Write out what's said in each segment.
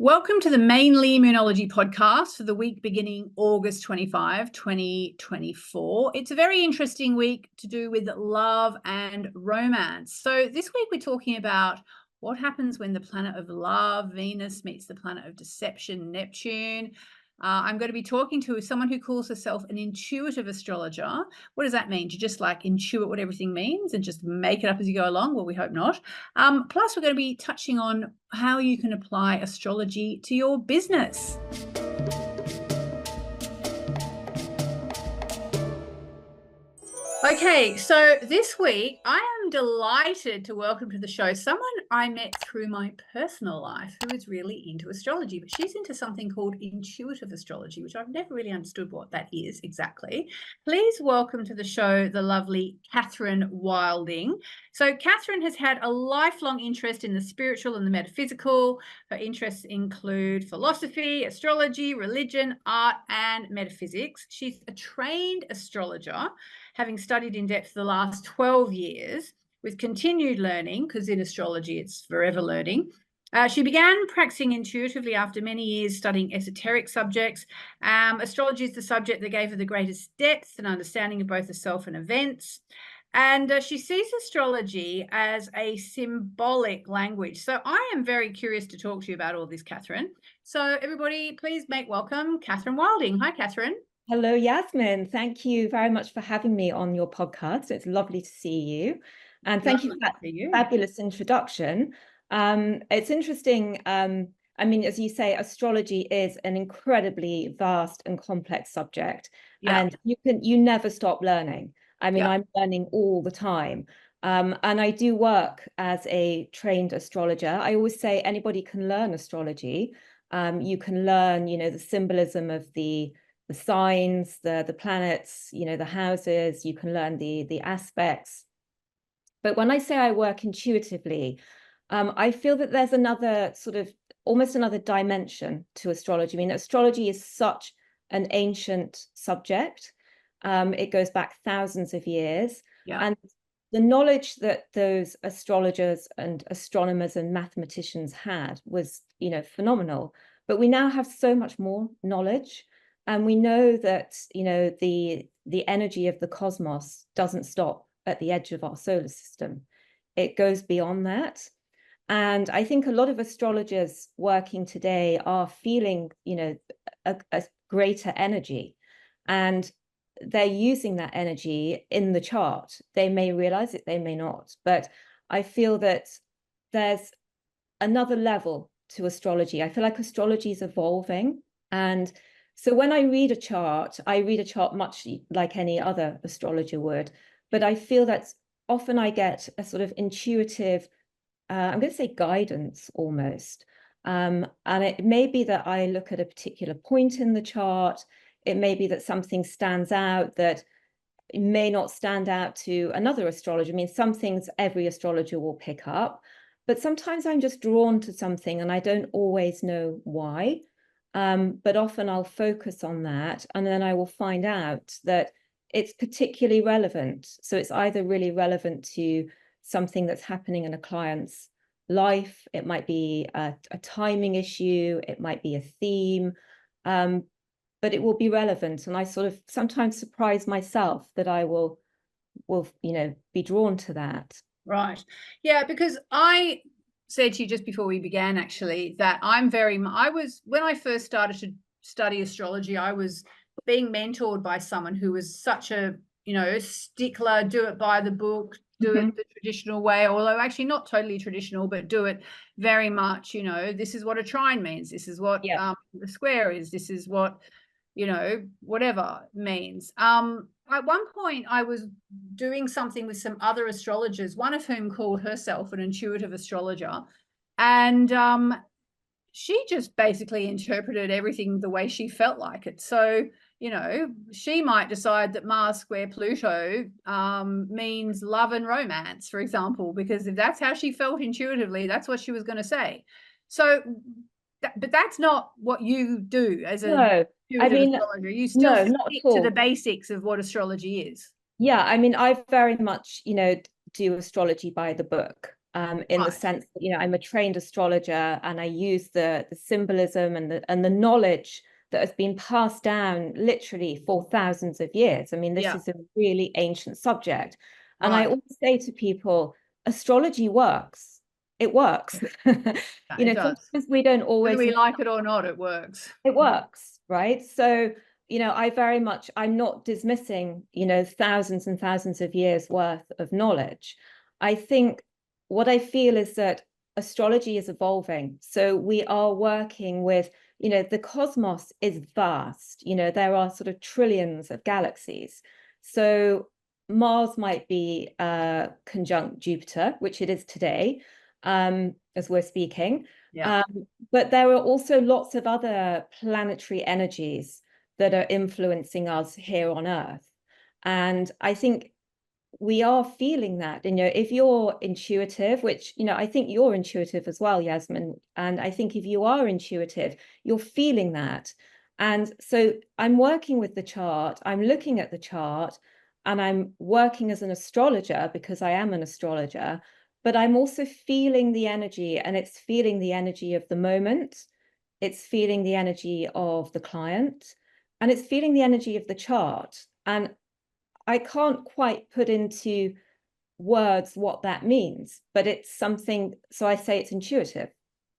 Welcome to the Mainly Immunology podcast for the week beginning August 25, 2024. It's a very interesting week to do with love and romance. So this week we're talking about what happens when the planet of love, Venus, meets the planet of deception, Neptune. I'm going to be talking to someone who calls herself an intuitive astrologer. What does that mean? To just like intuit what everything means and just make it up as you go along? Well, we hope not. Plus, we're going to be touching on how you can apply astrology to your business. Okay, so this week I am delighted to welcome to the show someone I met through my personal life who is really into astrology, but she's into something called intuitive astrology, which I've never really understood what that is exactly. Please welcome to the show the lovely Catherine Wilding. So Catherine has had a lifelong interest in the spiritual and the metaphysical. Her interests include philosophy, astrology, religion, art, and metaphysics. She's a trained astrologer, having studied in depth for the last 12 years with continued learning, because in astrology it's forever learning. She began practicing intuitively after many years studying esoteric subjects. Astrology is the subject that gave her the greatest depth and understanding of both the self and events. And she sees astrology as a symbolic language. So I am very curious to talk to you about all this, Catherine. So everybody, please make welcome Catherine Wilding. Hi, Catherine. Hello, Yasmin. Thank you very much for having me on your podcast. It's lovely to see you. And thank you for that fabulous introduction. It's interesting. I mean, as you say, astrology is an incredibly vast and complex subject. And you never stop learning. I mean, I'm learning all the time. And I do work as a trained astrologer. I always say anybody can learn astrology. You can learn, the symbolism of the signs, the planets, the houses. You can learn the aspects. But when I say I work intuitively, I feel that there's another sort of almost another dimension to astrology. I mean, astrology is such an ancient subject. It goes back thousands of years. And the knowledge that those astrologers and astronomers and mathematicians had was, phenomenal. But we now have so much more knowledge. And we know that, the energy of the cosmos doesn't stop at the edge of our solar system. It goes beyond that. And I think a lot of astrologers working today are feeling, a greater energy. And they're using that energy in the chart. They may realize it, they may not. But I feel that there's another level to astrology. I feel like astrology is evolving. And so when I read a chart much like any other astrologer would, but I feel that often I get a sort of intuitive, I'm going to say guidance almost. And it may be that I look at a particular point in the chart. It may be that something stands out that may not stand out to another astrologer. I mean, some things every astrologer will pick up, but sometimes I'm just drawn to something and I don't always know why. But often I'll focus on that and then I will find out that it's particularly relevant. So it's either really relevant to something that's happening in a client's life. It might be a timing issue. It might be a theme, but it will be relevant. And I sort of sometimes surprise myself that I will be drawn to that. Right. Yeah, because I said to you just before we began, actually, that when I first started to study astrology, I was being mentored by someone who was such a, stickler, do it by the book, do it the traditional way, although actually not totally traditional, but do it very much, this is what a trine means. This is what the square is. This is what, whatever means. At one point, I was doing something with some other astrologers, one of whom called herself an intuitive astrologer. And she just basically interpreted everything the way she felt like it. So, she might decide that Mars square Pluto means love and romance, for example, because if that's how she felt intuitively, that's what she was going to say. So, but that's not what you do as a astrologer. You still stick to the basics of what astrology is. Yeah, I mean, I very much, do astrology by the book. in the sense that, you know, I'm a trained astrologer and I use the symbolism and the knowledge that has been passed down literally for thousands of years. I mean, this is a really ancient subject. And I always say to people, astrology works. It works. You know, sometimes we don't always, whether we like it or not, it works. It works, right? So, you know, I'm not dismissing, you know, thousands and thousands of years worth of knowledge. I think what I feel is that astrology is evolving. So we are working with, you know, the cosmos is vast. You know, there are sort of trillions of galaxies. So Mars might be conjunct Jupiter, which it is today, as we're speaking. Yeah. But there are also lots of other planetary energies that are influencing us here on Earth. And I think we are feeling that, you know, if you're intuitive, which, you know, I think you're intuitive as well, Yasmin. And I think if you are intuitive, you're feeling that. And so I'm working with the chart, I'm looking at the chart, and I'm working as an astrologer because I am an astrologer, but I'm also feeling the energy, and it's feeling the energy of the moment. It's feeling the energy of the client, and it's feeling the energy of the chart. And I can't quite put into words what that means, but it's something, so I say it's intuitive.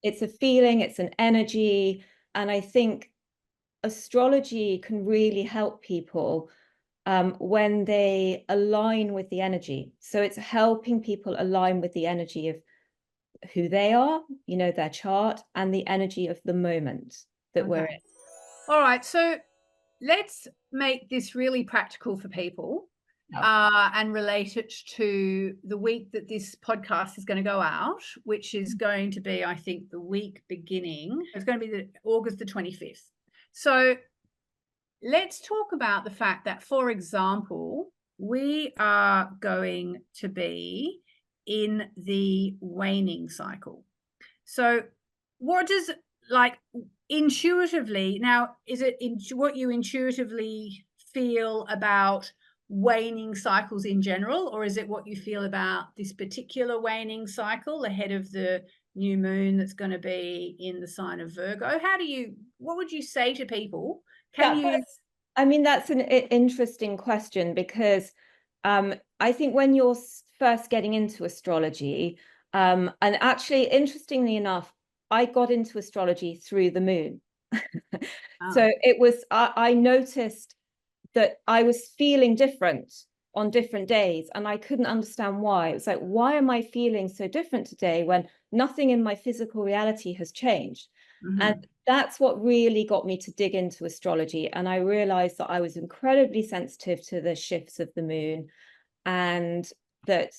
It's a feeling, it's an energy. And I think astrology can really help people when they align with the energy. So it's helping people align with the energy of who they are, you know, their chart, and the energy of the moment that we're in. All right. So let's make this really practical for people and relate it to the week that this podcast is going to go out, which is going to be, I think, the week beginning. It's going to be August the 25th. So let's talk about the fact that, for example, we are going to be in the waning cycle. So what does, like, intuitively, now, is it what you intuitively feel about waning cycles in general, or is it what you feel about this particular waning cycle ahead of the new moon that's going to be in the sign of Virgo? What would you say to people? I mean, that's an interesting question, because I think when you're first getting into astrology, and actually, interestingly enough, I got into astrology through the moon. So it was, I noticed that I was feeling different on different days, and I couldn't understand why. It was like, why am I feeling so different today when nothing in my physical reality has changed? And that's what really got me to dig into astrology. And I realized that I was incredibly sensitive to the shifts of the moon, and that,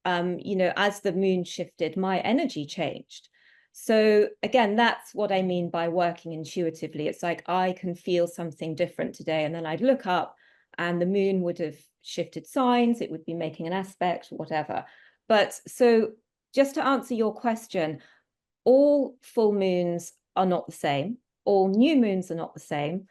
you know, as the moon shifted, my energy changed. So again, that's what I mean by working intuitively. It's like, I can feel something different today, and then I'd look up and the moon would have shifted signs, it would be making an aspect, whatever. But so just to answer your question, all full moons are not the same. All new moons are not the same.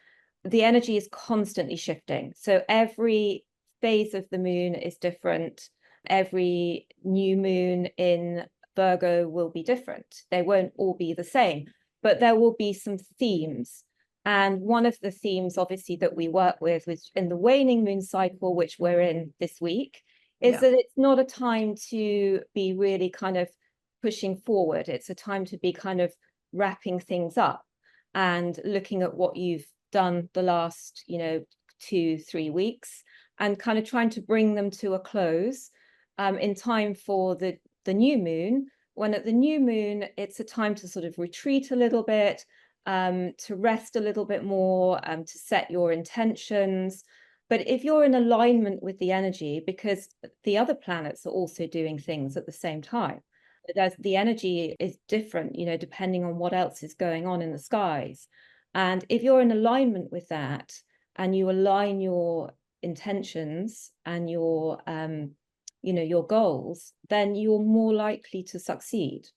The energy is constantly shifting. So every phase of the moon is different. Every new moon in Virgo will be different. They won't all be the same, but there will be some themes. And one of the themes, obviously, that we work with in the waning moon cycle, which we're in this week, is that it's not a time to be really kind of pushing forward. It's a time to be kind of wrapping things up and looking at what you've done the last, you know, 2-3 weeks, and kind of trying to bring them to a close in time for the new moon. When at the new moon, it's a time to sort of retreat a little bit, to rest a little bit more, to set your intentions. But if you're in alignment with the energy, because the other planets are also doing things at the same time, the energy is different, you know, depending on what else is going on in the skies. And if you're in alignment with that, and you align your intentions and your, you know, your goals, then you're more likely to succeed.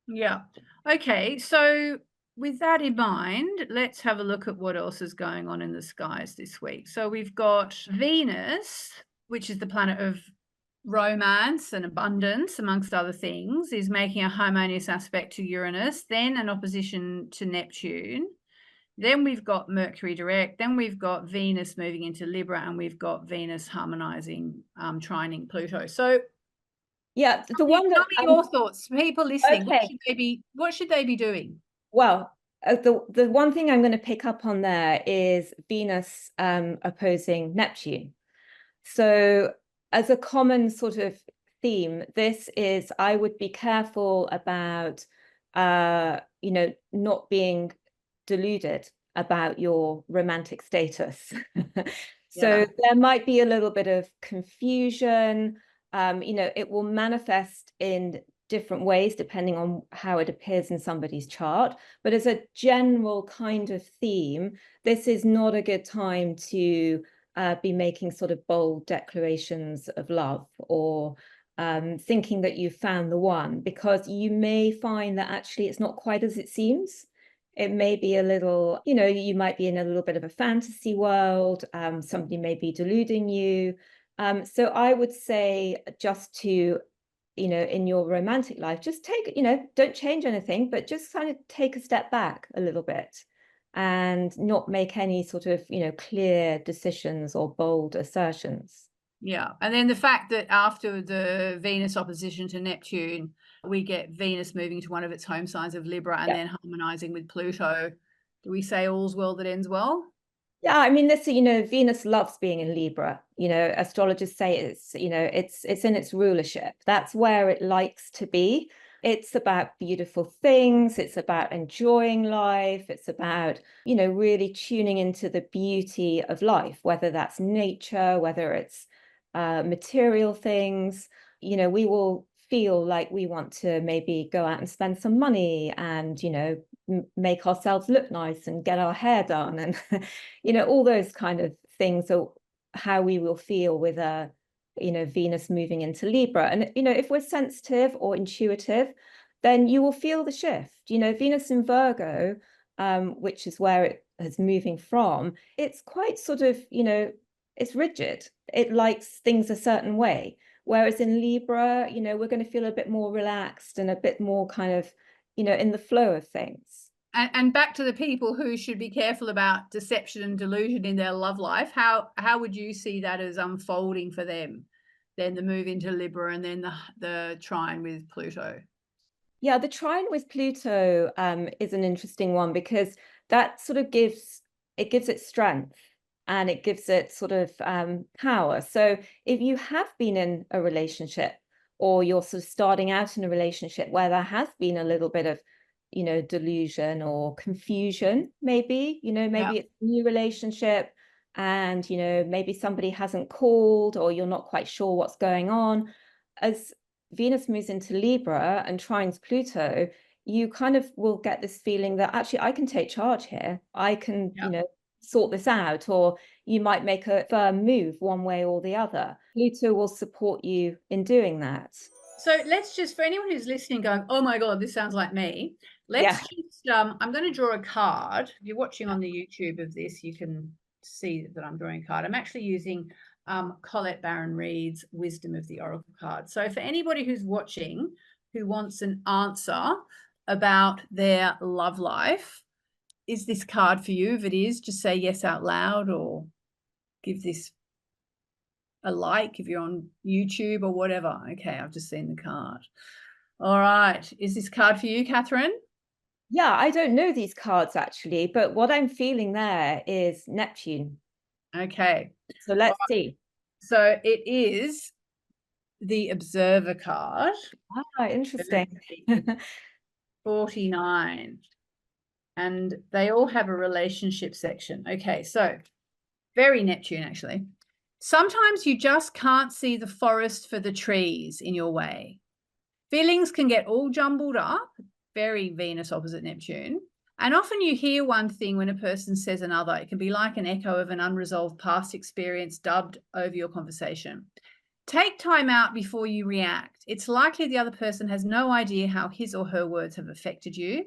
Yeah. Okay. So with that in mind, let's have a look at what else is going on in the skies this week. So we've got Venus, which is the planet of romance and abundance, amongst other things, is making a harmonious aspect to Uranus, then an opposition to Neptune. Then we've got Mercury direct, then we've got Venus moving into Libra, and we've got Venus harmonizing, trining Pluto. So yeah, the one tell that me your thoughts, people listening. okay. What should they be doing? Well, the one thing I'm going to pick up on there is Venus opposing Neptune. So as a common sort of theme, this is, I would be careful about, not being deluded about your romantic status. So there might be a little bit of confusion. It will manifest in different ways depending on how it appears in somebody's chart. But as a general kind of theme, this is not a good time to be making sort of bold declarations of love or thinking that you've found the one, because you may find that actually it's not quite as it seems. It may be a little, you might be in a little bit of a fantasy world. Somebody may be deluding you. So I would say just to, in your romantic life, just take, don't change anything, but just kind of take a step back a little bit and not make any sort of, clear decisions or bold assertions. Yeah. And then the fact that after the Venus opposition to Neptune, we get Venus moving to one of its home signs of Libra and then harmonizing with Pluto. Do we say all's well that ends well? Yeah, I mean, Venus loves being in Libra. Astrologers say it's in its rulership. That's where it likes to be. It's about beautiful things. It's about enjoying life. It's about, really tuning into the beauty of life, whether that's nature, whether it's material things. We will feel like we want to maybe go out and spend some money and, make ourselves look nice and get our hair done and, all those kind of things are how we will feel with Venus moving into Libra. And, if we're sensitive or intuitive, then you will feel the shift. Venus in Virgo, which is where it is moving from, it's quite sort of, it's rigid. It likes things a certain way. Whereas in Libra, we're going to feel a bit more relaxed and a bit more kind of, in the flow of things. And back to the people who should be careful about deception and delusion in their love life, how would you see that as unfolding for them? Then the move into Libra and then the trine with Pluto. Yeah, the trine with Pluto is an interesting one because that sort of gives it strength and it gives it sort of power. So if you have been in a relationship or you're sort of starting out in a relationship where there has been a little bit of, delusion or confusion, maybe, maybe it's a new relationship and, maybe somebody hasn't called or you're not quite sure what's going on. As Venus moves into Libra and trines Pluto, you kind of will get this feeling that actually I can take charge here. I can, sort this out, or you might make a firm move one way or the other. Pluto will support you in doing that. So let's just, for anyone who's listening going, oh my God, this sounds like me. Let's just, I'm going to draw a card. If you're watching on the YouTube of this, you can see that I'm drawing a card. I'm actually using Colette Baron Reid's Wisdom of the Oracle card. So for anybody who's watching, who wants an answer about their love life, is this card for you? If it is, just say yes out loud or give this a like if you're on YouTube or whatever. Okay, I've just seen the card. All right. Is this card for you, Catherine? Yeah, I don't know these cards actually, but what I'm feeling there is Neptune. Okay. So let's see. So it is the Observer card. Ah, interesting. 49. And they all have a relationship section. Okay, so very Neptune, actually. Sometimes you just can't see the forest for the trees in your way. Feelings can get all jumbled up, very Venus opposite Neptune. And often you hear one thing when a person says another. It can be like an echo of an unresolved past experience dubbed over your conversation. Take time out before you react. It's likely the other person has no idea how his or her words have affected you.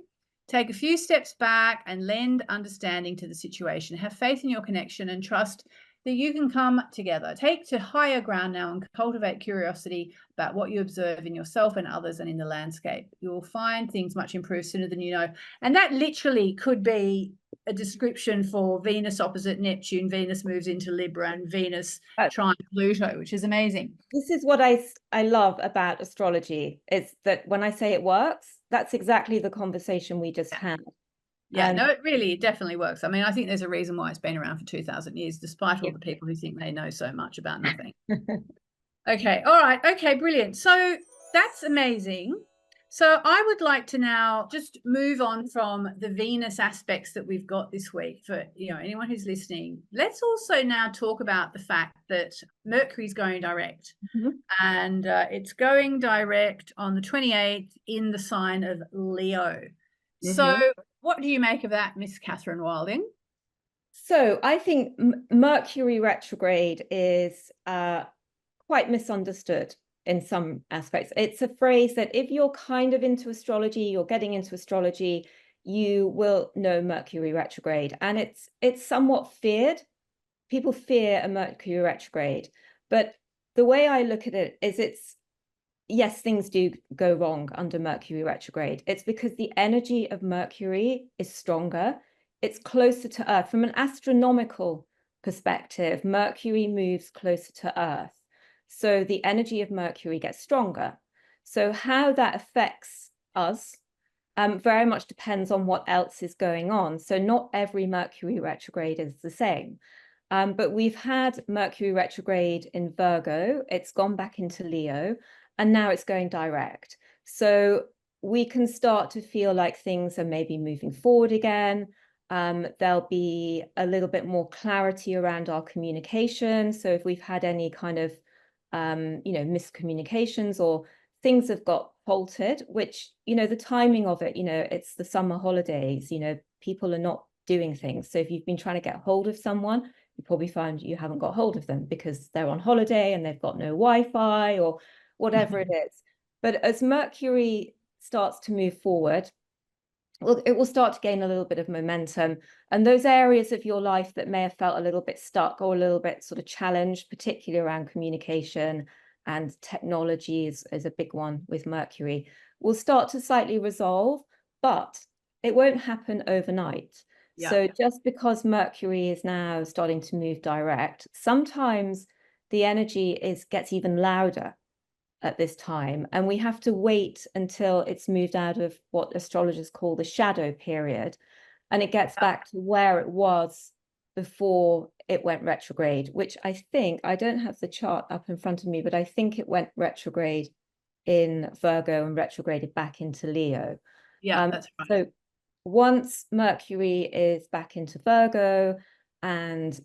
Take a few steps back and lend understanding to the situation. Have faith in your connection and trust that you can come together, take to higher ground now and cultivate curiosity about what you observe in yourself and others and in the landscape. You'll find things much improved sooner than you know. And that literally could be a description for Venus opposite Neptune. Venus moves into Libra and Venus trine Pluto, which is amazing. This is what I love about astrology, is that when I say it works, that's exactly the conversation we just had. Yeah, no, it definitely works. I mean, I think there's a reason why it's been around for 2,000 years, despite all the people who think they know so much about nothing. Okay, all right. Okay, brilliant. So that's amazing. So I would like to now just move on from the Venus aspects that we've got this week for, anyone who's listening. Let's also now talk about the fact that Mercury's going direct. And it's going direct on the 28th in the sign of Leo. So what do you make of that, Miss Catherine Wilding? So I think Mercury retrograde is quite misunderstood in some aspects. It's a phrase that if you're kind of into astrology, you're getting into astrology, you will know Mercury retrograde. And it's somewhat feared. People fear a Mercury retrograde. But the way I look at it is yes, things do go wrong under Mercury retrograde. It's because the energy of Mercury is stronger. It's closer to Earth. From an astronomical perspective, Mercury moves closer to Earth. So the energy of Mercury gets stronger. So how that affects us very much depends on what else is going on. So not every Mercury retrograde is the same. But we've had Mercury retrograde in Virgo. It's gone back into Leo. And now it's going direct. So we can start to feel like things are maybe moving forward again. There'll be a little bit more clarity around our communication. So if we've had any kind of, miscommunications or things have got halted, which, the timing of it, it's the summer holidays, people are not doing things. So if you've been trying to get hold of someone, you probably find you haven't got hold of them because they're on holiday and they've got no Wi-Fi or whatever it is. But as Mercury starts to move forward, it will start to gain a little bit of momentum. And those areas of your life that may have felt a little bit stuck or a little bit sort of challenged, particularly around communication and technology is a big one with Mercury, will start to slightly resolve, but it won't happen overnight. Yeah. So just because Mercury is now starting to move direct, sometimes the energy gets even louder at this time, and we have to wait until it's moved out of what astrologers call the shadow period, and it gets back to where it was before it went retrograde, which I don't have the chart up in front of me, but I think it went retrograde in Virgo and retrograded back into Leo. Yeah, that's right. So once Mercury is back into Virgo and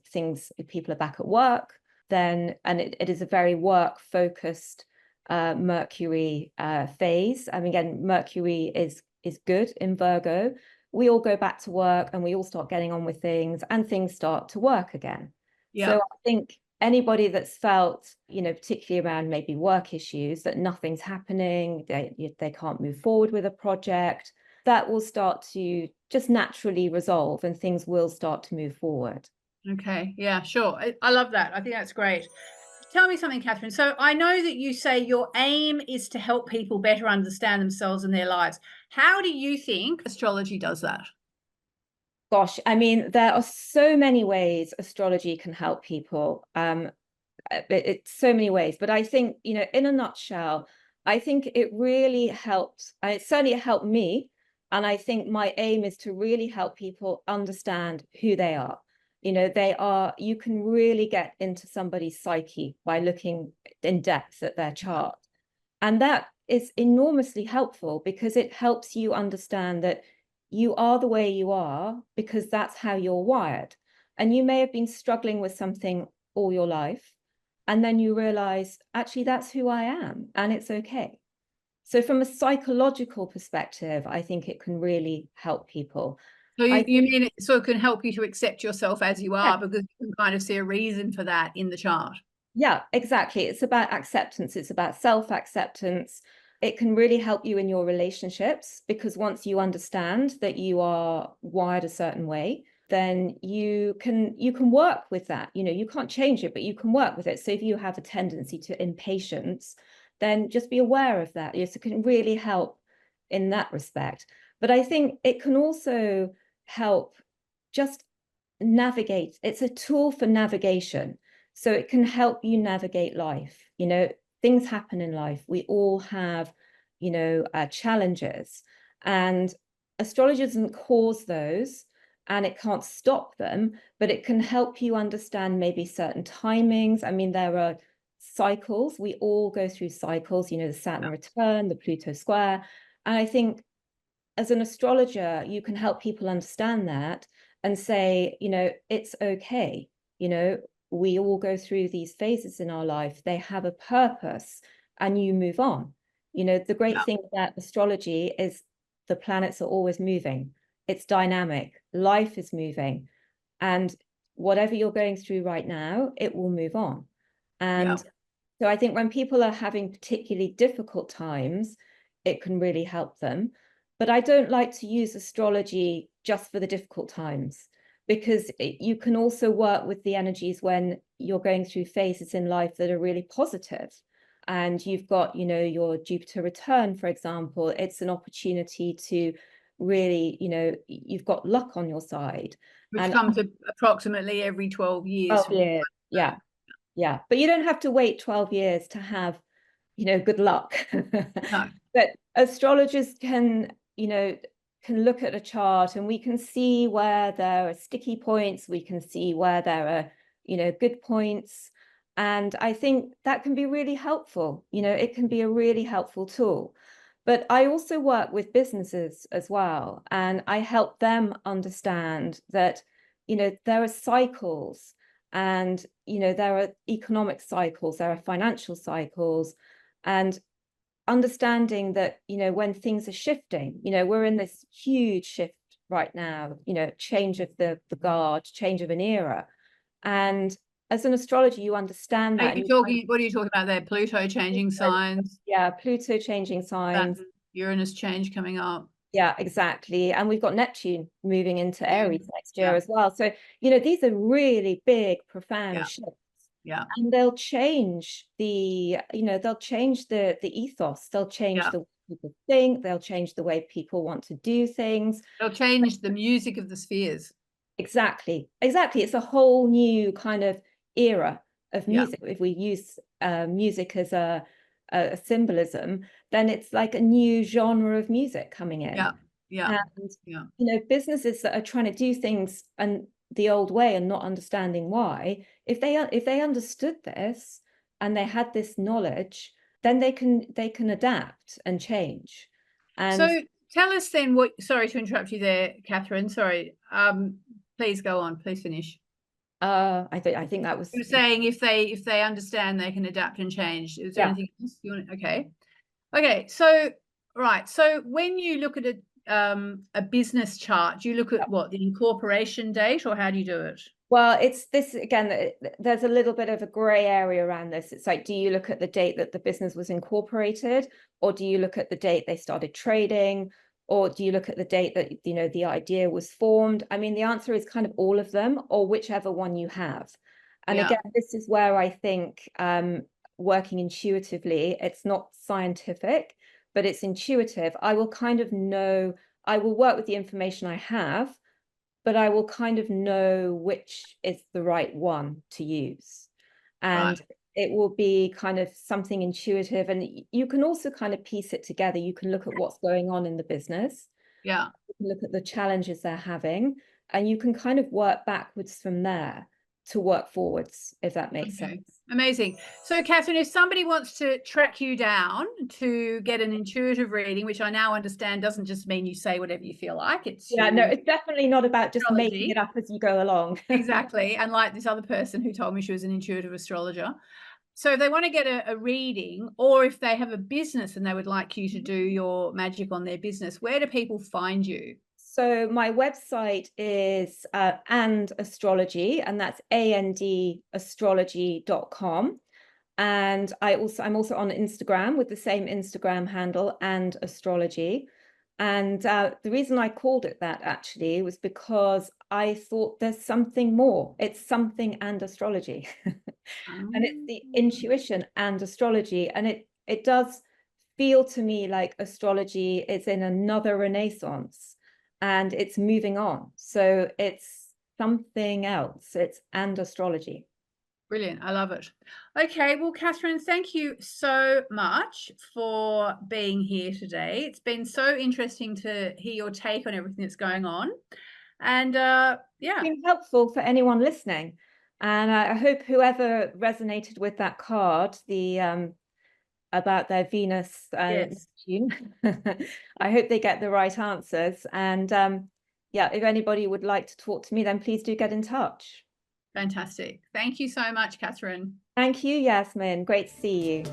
people are back at work, then, and it is a very work focused Mercury phase. I mean, again, Mercury is good in Virgo. We all go back to work and we all start getting on with things and things start to work again. Yeah. So I think anybody that's felt, particularly around maybe work issues, that nothing's happening, they can't move forward with a project, that will start to just naturally resolve and things will start to move forward. Okay, yeah, sure. I love that. I think that's great. Tell me something, Catherine. So I know that you say your aim is to help people better understand themselves and their lives. How do you think astrology does that? Gosh, I mean, there are so many ways astrology can help people. It's so many ways, but I think, in a nutshell, I think it really helps. It certainly helped me. And I think my aim is to really help people understand who they are. You can really get into somebody's psyche by looking in depth at their chart. And that is enormously helpful because it helps you understand that you are the way you are because that's how you're wired. And you may have been struggling with something all your life, and then you realize, actually, that's who I am, and it's okay. So from a psychological perspective, I think it can really help people. So you mean it sort of can help you to accept yourself as you are, because you can kind of see a reason for that in the chart. Yeah, exactly. It's about acceptance. It's about self-acceptance. It can really help you in your relationships because once you understand that you are wired a certain way, then you can work with that. You know, you can't change it, but you can work with it. So if you have a tendency to impatience, then just be aware of that. Yes, it can really help in that respect. But I think it can also help just navigate. It's a tool for navigation. So it can help you navigate life. You know, things happen in life. We all have, you know, challenges, and astrology doesn't cause those and it can't stop them, but it can help you understand maybe certain timings. I mean, there are cycles. We all go through cycles, you know, the Saturn return, the Pluto square. And I think as an astrologer, you can help people understand that and say, you know, it's okay. You know, we all go through these phases in our life. They have a purpose and you move on. You know, the great thing about astrology is the planets are always moving. It's dynamic. Life is moving. And whatever you're going through right now, it will move on. And so I think when people are having particularly difficult times, it can really help them. But I don't like to use astrology just for the difficult times, because you can also work with the energies when you're going through phases in life that are really positive. And you've got, you know, your Jupiter return, for example, it's an opportunity to really, you know, you've got luck on your side. Which comes approximately every 12 years. 12 years, yeah. Yeah, but you don't have to wait 12 years to have, you know, good luck. No. But astrologers can, you know, can look at a chart and we can see where there are sticky points. We can see where there are, you know, good points. And I think that can be really helpful. You know, it can be a really helpful tool. But I also work with businesses as well. And I help them understand that, you know, there are cycles. And, you know, there are economic cycles, there are financial cycles, and understanding that, you know, when things are shifting, you know, we're in this huge shift right now, you know, change of the guard, change of an era. And as an astrologer, you understand that. What are you talking about there? Pluto changing signs? Yeah, Pluto changing signs. Uranus change coming up. Yeah, exactly. And we've got Neptune moving into Aries next year as well. So, you know, these are really big, profound shifts. Yeah. And they'll change the, you know, they'll change the ethos. They'll change the way people think. They'll change the way people want to do things. They'll change the music of the spheres. Exactly. Exactly. It's a whole new kind of era of music. If we use music as a symbolism, then it's like a new genre of music coming in. And you know, businesses that are trying to do things and the old way and not understanding why, if they understood this and they had this knowledge, then they can adapt and change. And so tell us then what, sorry to interrupt you there, Catherine, sorry. Please go on, please finish. I think that was, you were saying if they understand, they can adapt and change. Is there anything else you want? Okay, so right, so when you look at a business chart, do you look at what, the incorporation date, or how do you do it? Well, it's this again, there's a little bit of a gray area around this. It's like, do you look at the date that the business was incorporated, or do you look at the date they started trading, or do you look at the date that, you know, the idea was formed? I mean, the answer is kind of all of them, or whichever one you have. And again, this is where I think working intuitively, it's not scientific, but it's intuitive. I will kind of know, I will work with the information I have, but I will kind of know which is the right one to use. And it will be kind of something intuitive. And you can also kind of piece it together. You can look at what's going on in the business. Yeah. You can look at the challenges they're having, and you can kind of work backwards from there to work forwards, if that makes sense. Amazing. So, Catherine, if somebody wants to track you down to get an intuitive reading, which I now understand doesn't just mean you say whatever you feel like, it's no, it's definitely not about just making it up as you go along. Exactly. And like this other person who told me she was an intuitive astrologer. So if they want to get a reading, or if they have a business and they would like you to do your magic on their business, where do people find you? So my website is And Astrology, and that's andastrology.com. And I'm also on Instagram with the same Instagram handle, And Astrology. And the reason I called it that actually was because I thought there's something more. It's something and astrology. And it's the intuition and astrology. And it does feel to me like astrology is in another renaissance and it's moving on. So it's something else. It's and astrology. Brilliant. I love it. Okay. Well, Catherine, thank you so much for being here today. It's been so interesting to hear your take on everything that's going on. And yeah. It's been helpful for anyone listening. And I hope whoever resonated with that card, the about their Venus and Neptune, I hope they get the right answers. And yeah, if anybody would like to talk to me, then please do get in touch. Fantastic. Thank you so much, Catherine. Thank you, Yasmin. Great to see you.